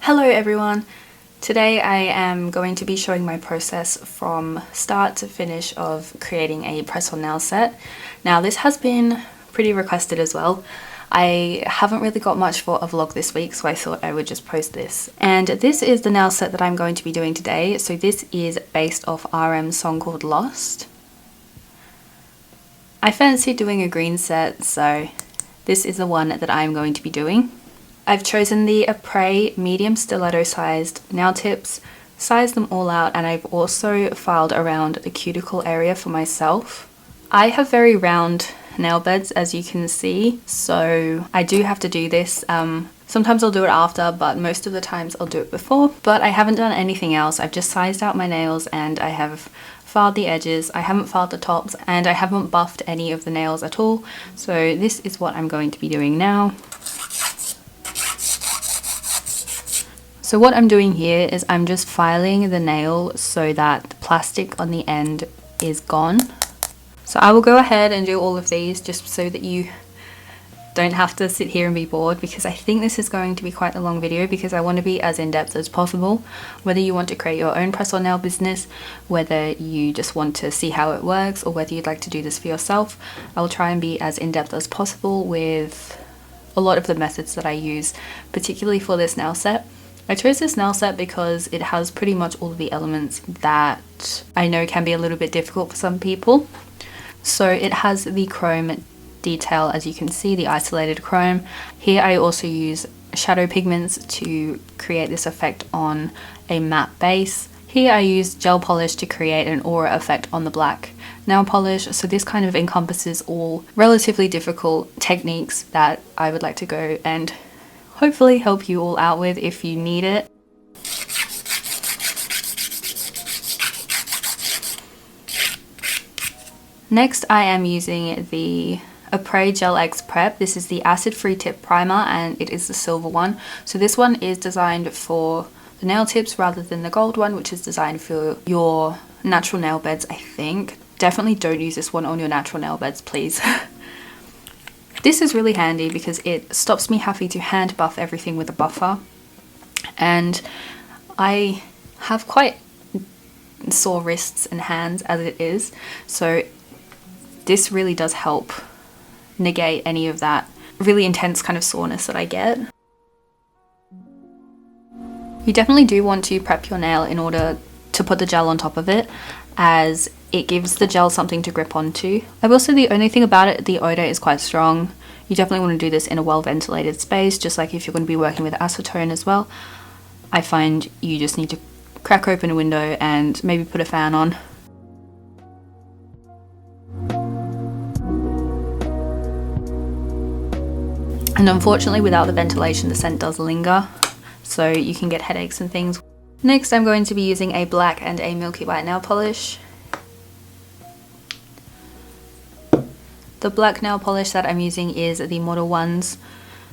Hello everyone! Today I am going to be showing my process from start to finish of creating a press-on nail set. Now this has been pretty requested as well. I haven't really got much for a vlog this week, so I thought I would just post this. And this is the nail set that I'm going to be doing today. So this is based off RM's song called Lost. I fancy doing a green set, so this is the one that I'm going to be doing. I've chosen the Apres medium stiletto sized nail tips, sized them all out, and I've also filed around the cuticle area for myself. I have very round nail beds, as you can see, so I do have to do this. Sometimes I'll do it after, but most of the times I'll do it before. But I haven't done anything else. I've just sized out my nails and I have filed the edges. I haven't filed the tops and I haven't buffed any of the nails at all. So this is what I'm going to be doing now. So what I'm doing here is I'm just filing the nail so that the plastic on the end is gone. So I will go ahead and do all of these just so that you don't have to sit here and be bored, because I think this is going to be quite a long video because I want to be as in-depth as possible. Whether you want to create your own press-on nail business, whether you just want to see how it works, or whether you'd like to do this for yourself, I will try and be as in-depth as possible with a lot of the methods that I use, particularly for this nail set. I chose this nail set because it has pretty much all of the elements that I know can be a little bit difficult for some people. So it has the chrome detail, as you can see, the isolated chrome. Here I also use shadow pigments to create this effect on a matte base. Here I use gel polish to create an aura effect on the black nail polish. So this kind of encompasses all relatively difficult techniques that I would like to go and hopefully help you all out with if you need it. Next I am using the Apres Gel X Prep. This is the acid free tip primer and it is the silver one. So this one is designed for the nail tips rather than the gold one, which is designed for your natural nail beds, I think. Definitely don't use this one on your natural nail beds, please. This is really handy because it stops me having to hand buff everything with a buffer, and I have quite sore wrists and hands as it is, so this really does help negate any of that really intense kind of soreness that I get. You definitely do want to prep your nail in order to put the gel on top of it, as it gives the gel something to grip onto. I will say the only thing about it, the odor is quite strong. You definitely want to do this in a well ventilated space, just like if you're going to be working with acetone as well. I find you just need to crack open a window and maybe put a fan on. And unfortunately, without the ventilation, the scent does linger, so you can get headaches and things. Next, I'm going to be using a black and a milky white nail polish. The black nail polish that I'm using is the Model 1's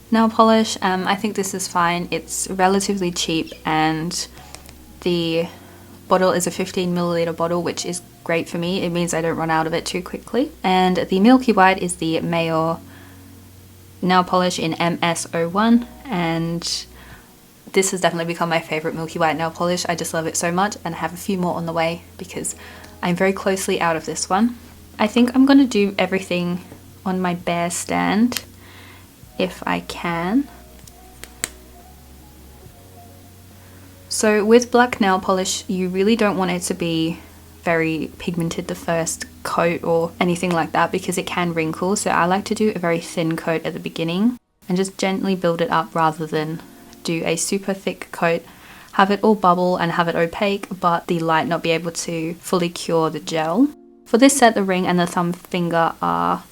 nail polish. I think this is fine. It's relatively cheap and the bottle is a 15ml bottle, which is great for me. It means I don't run out of it too quickly. And the milky white is the Mayor nail polish in MS01, and this has definitely become my favorite milky white nail polish. I just love it so much, and I have a few more on the way because I'm very closely out of this one. I think I'm going to do everything on my bare stand if I can. So with black nail polish, you really don't want it to be very pigmented the first coat or anything like that, because it can wrinkle. So I like to do a very thin coat at the beginning and just gently build it up rather than do a super thick coat, have it all bubble and have it opaque, but the light not be able to fully cure the gel. For this set, the ring and the thumb finger are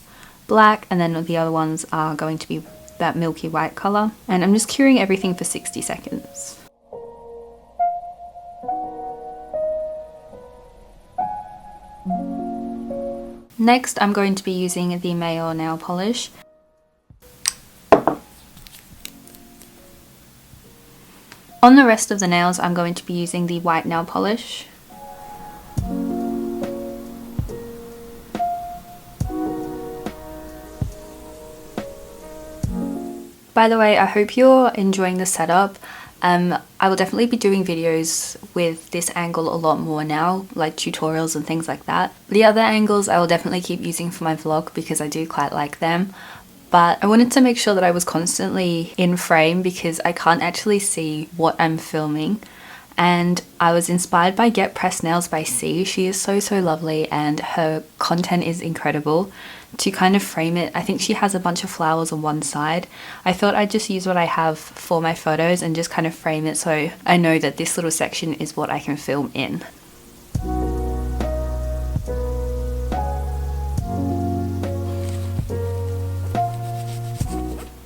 black, and then the other ones are going to be that milky white color. And I'm just curing everything for 60 seconds. Next, I'm going to be using the Mayor nail polish. On the rest of the nails, I'm going to be using the white nail polish. By the way, I hope you're enjoying the setup. I will definitely be doing videos with this angle a lot more now, like tutorials and things like that. The other angles I will definitely keep using for my vlog because I do quite like them. But I wanted to make sure that I was constantly in frame because I can't actually see what I'm filming. And I was inspired by Get Pressed Nails by C. She is so lovely and her content is incredible. To kind of frame it, I think she has a bunch of flowers on one side. I thought I'd just use what I have for my photos and just kind of frame it so I know that this little section is what I can film in.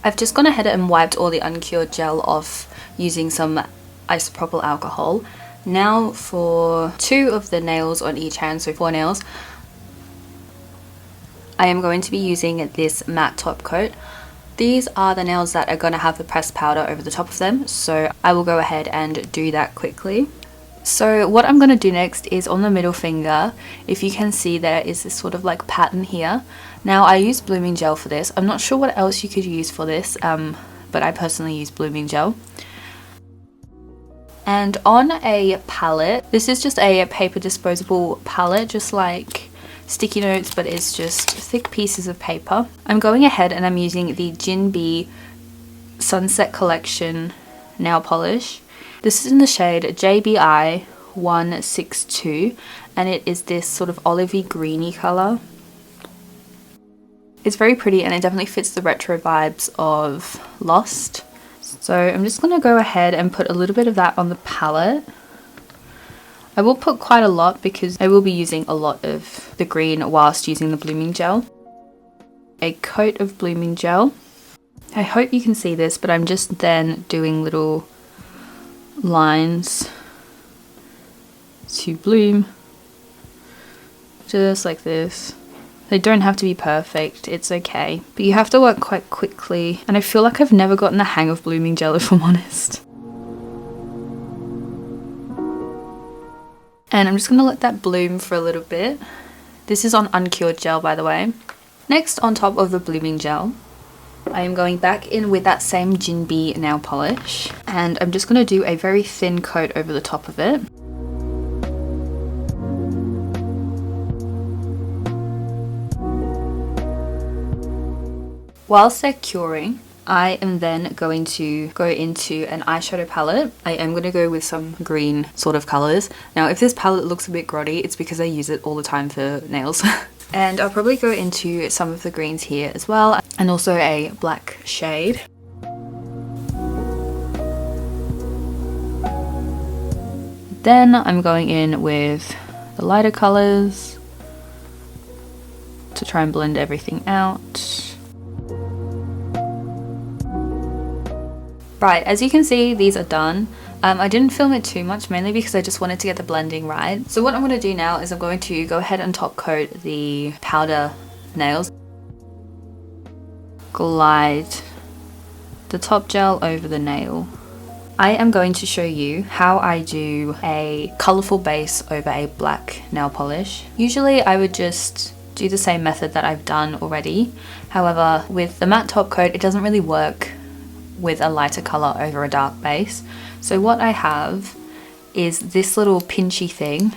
I've just gone ahead and wiped all the uncured gel off using some isopropyl alcohol. Now for 2 of the nails on each hand, so 4 nails, I am going to be using this matte top coat. These are the nails that are going to have the pressed powder over the top of them, so I will go ahead and do that quickly. So what I'm going to do next is on the middle finger. If you can see, there is this sort of like pattern here. Now I use blooming gel for this. I'm not sure what else you could use for this, but I personally use blooming gel. And on a palette, this is just a paper disposable palette, just like sticky notes, but it's just thick pieces of paper. I'm going ahead and I'm using the Jinbei Sunset Collection nail polish. This is in the shade JBI 162 and it is this sort of olivey greeny colour. It's very pretty and it definitely fits the retro vibes of Lost. So I'm just going to go ahead and put a little bit of that on the palette. I will put quite a lot because I will be using a lot of the green whilst using the blooming gel. A coat of blooming gel. I hope you can see this, but I'm just then doing little lines to bloom. Just like this. They don't have to be perfect, it's okay. But you have to work quite quickly. And I feel like I've never gotten the hang of blooming gel, if I'm honest. And I'm just going to let that bloom for a little bit. This is on uncured gel, by the way. Next, on top of the blooming gel, I am going back in with that same Jinbei nail polish. And I'm just going to do a very thin coat over the top of it. Whilst they're curing, I am then going to go into an eyeshadow palette. I am going to go with some green sort of colours. Now if this palette looks a bit grotty, it's because I use it all the time for nails. And I'll probably go into some of the greens here as well, and also a black shade. Then I'm going in with the lighter colours to try and blend everything out. Right, as you can see, these are done. I didn't film it too much, mainly because I just wanted to get the blending right. So what I'm going to do now is I'm going to go ahead and top coat the powder nails. Glide the top gel over the nail. I am going to show you how I do a colourful base over a black nail polish. Usually I would just do the same method that I've done already. However, with the matte top coat, it doesn't really work with a lighter colour over a dark base. So what I have is this little pinchy thing,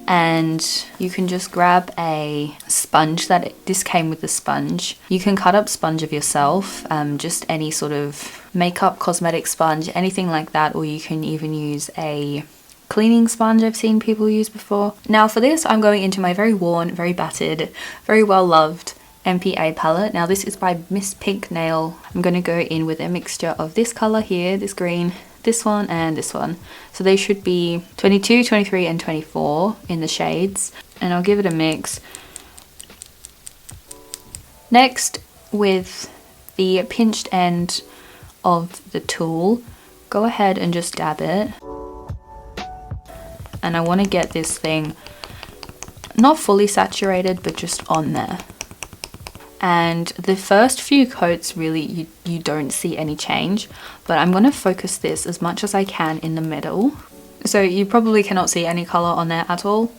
and you can just grab a sponge. This came with the sponge. You can cut up sponge of yourself, just any sort of makeup, cosmetic sponge, anything like that, or you can even use a cleaning sponge I've seen people use before. Now for this, I'm going into my very worn, very battered, very well loved MPA palette. Now this is by Miss Pink Nail. I'm going to go in with a mixture of this colour here, this green, this one and this one. So they should be 22, 23 and 24 in the shades, and I'll give it a mix. Next, with the pinched end of the tool, go ahead and just dab it. And I want to get this thing not fully saturated, but just on there. And the first few coats, really, you don't see any change, but I'm going to focus this as much as I can in the middle. So you probably cannot see any colour on there at all.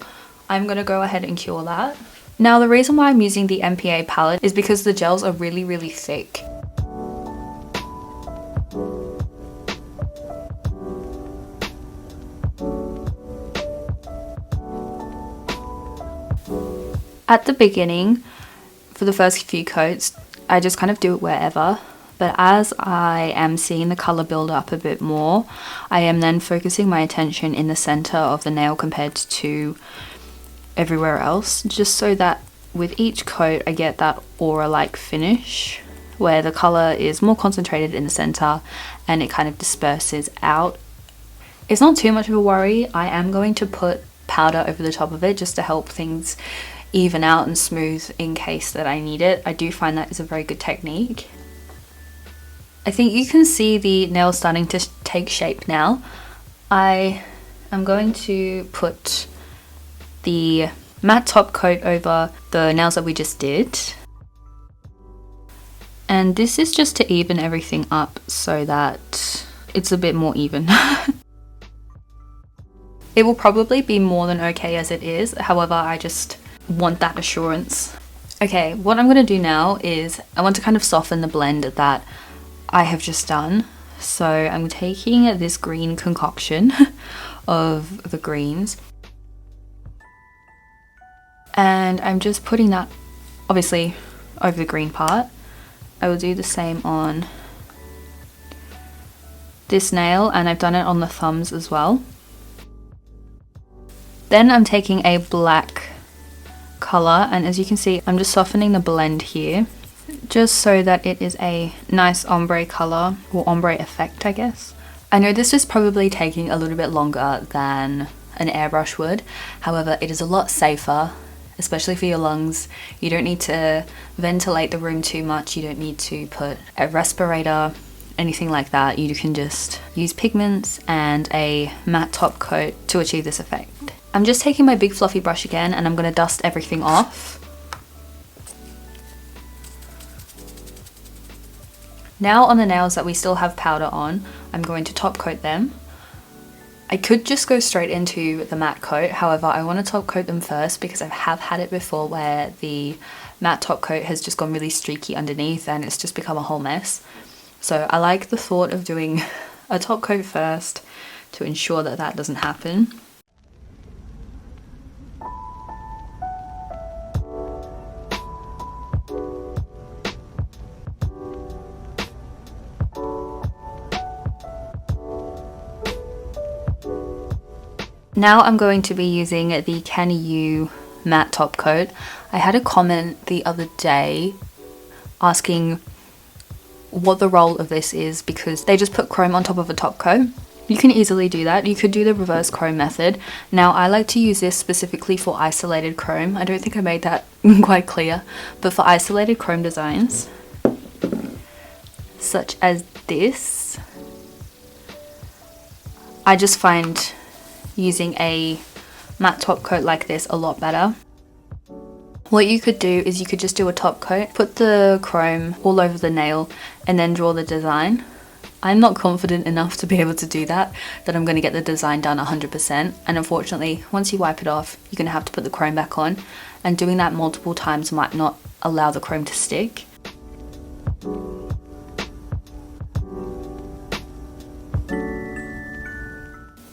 I'm going to go ahead and cure that. Now the reason why I'm using the MPA palette is because the gels are really, really thick. At the beginning, for the first few coats, I just kind of do it wherever. But as I am seeing the colour build up a bit more, I am then focusing my attention in the centre of the nail compared to everywhere else, just so that with each coat I get that aura-like finish where the colour is more concentrated in the centre and it kind of disperses out. It's not too much of a worry. I am going to put powder over the top of it just to help things even out and smooth in case that I need it. I do find that is a very good technique. I think you can see the nail starting to take shape now. I am going to put the matte top coat over the nails that we just did. And this is just to even everything up so that it's a bit more even. It will probably be more than okay as it is, however I just want that assurance. Okay, what I'm going to do now is I want to kind of soften the blend that I have just done. So I'm taking this green concoction of the greens and I'm just putting that obviously over the green part. I will do the same on this nail and I've done it on the thumbs as well. Then I'm taking a black colour and as you can see I'm just softening the blend here just so that it is a nice ombre colour or ombre effect, I guess. I know this is probably taking a little bit longer than an airbrush would, however it is a lot safer, especially for your lungs. You don't need to ventilate the room too much, you don't need to put a respirator, anything like that. You can just use pigments and a matte top coat to achieve this effect. I'm just taking my big fluffy brush again and I'm going to dust everything off. Now on the nails that we still have powder on, I'm going to top coat them. I could just go straight into the matte coat, however I want to top coat them first because I have had it before where the matte top coat has just gone really streaky underneath and it's just become a whole mess. So I like the thought of doing a top coat first to ensure that that doesn't happen. Now I'm going to be using the Kenny U matte top coat. I had a comment the other day asking what the role of this is because they just put chrome on top of a top coat. You can easily do that. You could do the reverse chrome method. Now I like to use this specifically for isolated chrome. I don't think I made that quite clear, but for isolated chrome designs such as this, I just find using a matte top coat like this a lot better. What you could do is you could just do a top coat, put the chrome all over the nail and then draw the design. I'm not confident enough to be able to do that I'm going to get the design done 100%, and unfortunately once you wipe it off you're going to have to put the chrome back on, and doing that multiple times might not allow the chrome to stick.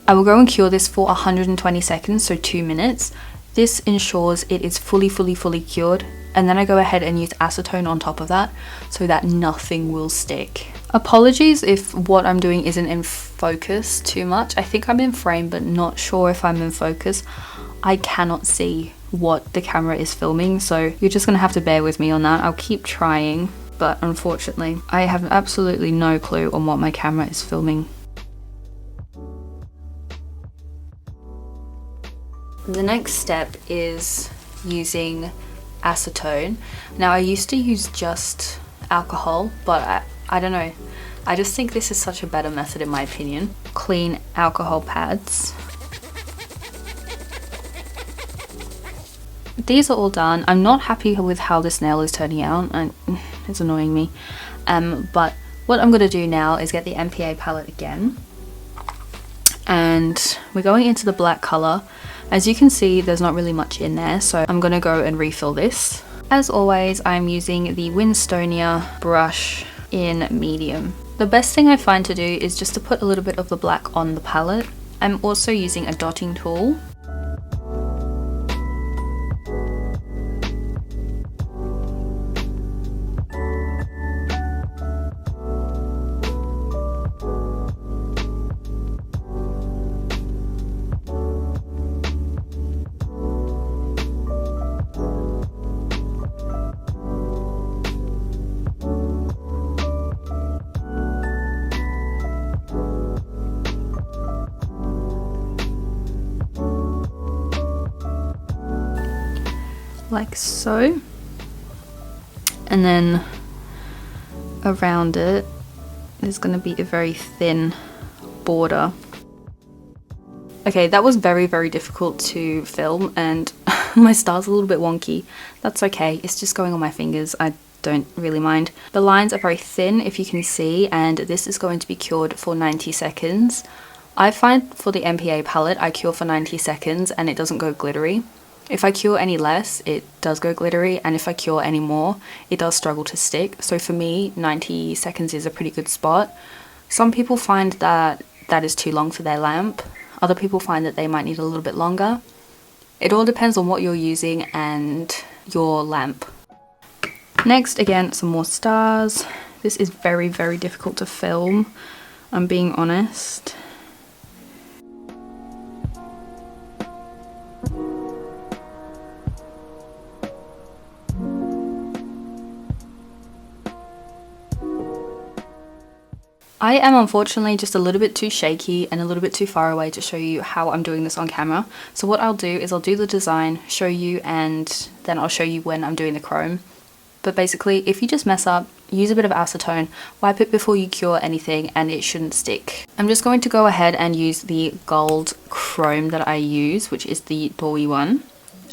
I will go and cure this for 120 seconds, so 2 minutes. This ensures it is fully cured, and then I go ahead and use acetone on top of that so that nothing will stick. Apologies if what I'm doing isn't in focus too much. I think I'm in frame but not sure if I'm in focus. I cannot see what the camera is filming, so you're just gonna have to bear with me on that. I'll keep trying, but unfortunately I have absolutely no clue on what my camera is filming. The next step is using acetone. Now I used to use just alcohol, but I don't know. I just think this is such a better method in my opinion. Clean alcohol pads. These are all done. I'm not happy with how this nail is turning out, and it's annoying me. But what I'm gonna do now is get the MPA palette again. And we're going into the black color. As you can see, there's not really much in there, so I'm gonna go and refill this. As always, I'm using the Winstonia brush in medium. The best thing I find to do is just to put a little bit of the black on the palette. I'm also using a dotting tool. like so, and then around it there's going to be a very thin border. Okay, that was very, very difficult to film, and my star's a little bit wonky. That's okay, it's just going on my fingers, I don't really mind. The lines are very thin, if you can see, and this is going to be cured for 90 seconds. I find for the MPA palette, I cure for 90 seconds and it doesn't go glittery. If I cure any less, it does go glittery, and if I cure any more, it does struggle to stick. So for me, 90 seconds is a pretty good spot. Some people find that that is too long for their lamp. Other people find that they might need a little bit longer. It all depends on what you're using and your lamp. Next, again, some more stars. This is very, very difficult to film, I'm being honest. I am unfortunately just a little bit too shaky and a little bit too far away to show you how I'm doing this on camera. So what I'll do is I'll do the design, show you, and then I'll show you when I'm doing the chrome. But basically, if you just mess up, use a bit of acetone, wipe it before you cure anything, and it shouldn't stick. I'm just going to go ahead and use the gold chrome that I use, which is the Dowie one.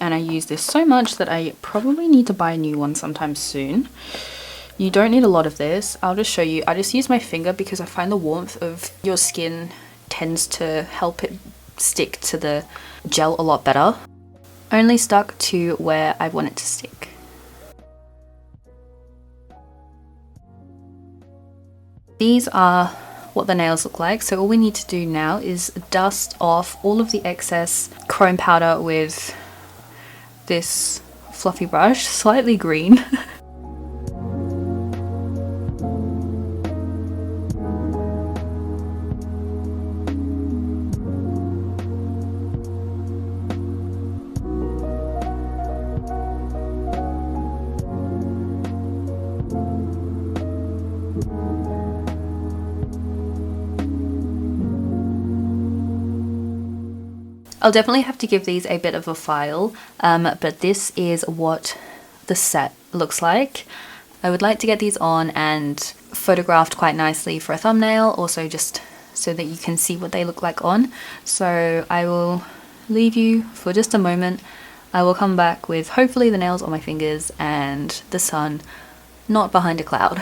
And I use this so much that I probably need to buy a new one sometime soon. You don't need a lot of this. I'll just show you. I just use my finger because I find the warmth of your skin tends to help it stick to the gel a lot better. Only stuck to where I want it to stick. These are what the nails look like. So all we need to do now is dust off all of the excess chrome powder with this fluffy brush, slightly green. I'll definitely have to give these a bit of a file, but this is what the set looks like. I would like to get these on and photographed quite nicely for a thumbnail, also just so that you can see what they look like on. So I will leave you for just a moment. I will come back with hopefully the nails on my fingers and the sun not behind a cloud.